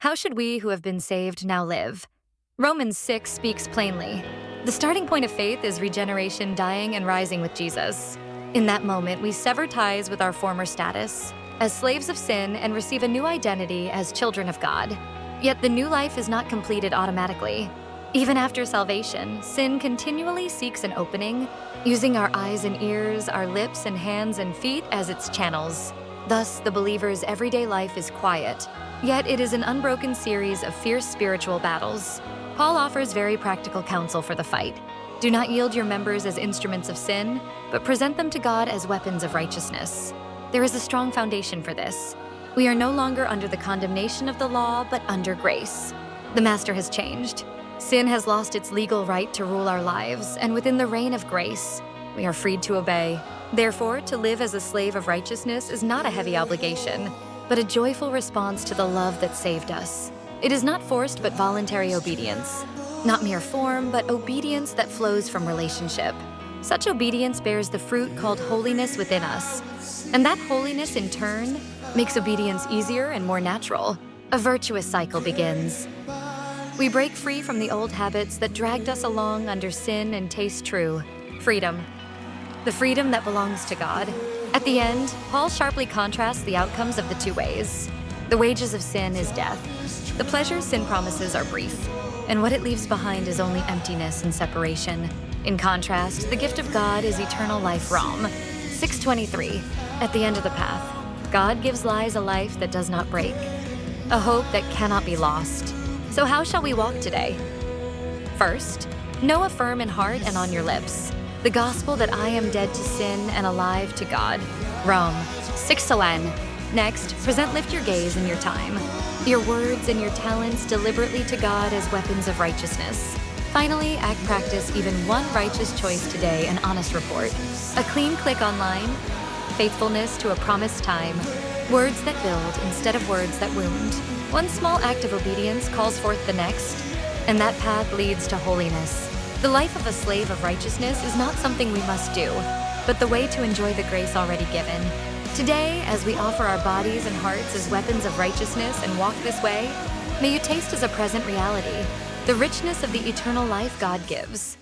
How should we who have been saved now live? Romans 6 speaks plainly. The starting point of faith is regeneration, dying and rising with Jesus. In that moment, we sever ties with our former status as slaves of sin and receive a new identity as children of God. Yet the new life is not completed automatically. Even after salvation, sin continually seeks an opening, using our eyes and ears, our lips and hands and feet as its channels. Thus, the believer's everyday life is quiet, yet it is an unbroken series of fierce spiritual battles. Paul offers very practical counsel for the fight. Do not yield your members as instruments of sin, but present them to God as weapons of righteousness. There is a strong foundation for this. We are no longer under the condemnation of the law, but under grace. The master has changed. Sin has lost its legal right to rule our lives, and within the reign of grace, we are freed to obey. Therefore, to live as a slave of righteousness is not a heavy obligation, but a joyful response to the love that saved us. It is not forced but voluntary obedience. Not mere form, but obedience that flows from relationship. Such obedience bears the fruit called holiness within us. And that holiness, in turn, makes obedience easier and more natural. A virtuous cycle begins. We break free from the old habits that dragged us along under sin and taste true. Freedom. The freedom that belongs to God. At the end, Paul sharply contrasts the outcomes of the two ways. The wages of sin is death. The pleasures sin promises are brief, and what it leaves behind is only emptiness and separation. In contrast, the gift of God is eternal life. Rom 6:23. At the end of the path, God gives lies a life that does not break, a hope that cannot be lost. So how shall we walk today? First, know affirm in heart and on your lips the gospel that I am dead to sin and alive to God. Rome 6:1. Next, lift your gaze and your time, your words and your talents deliberately to God as weapons of righteousness. Finally, practice even one righteous choice today, an honest report. A clean click online, faithfulness to a promised time, words that build instead of words that wound. One small act of obedience calls forth the next, and that path leads to holiness. The life of a slave of righteousness is not something we must do, but the way to enjoy the grace already given. Today, as we offer our bodies and hearts as weapons of righteousness and walk this way, may you taste as a present reality the richness of the eternal life God gives.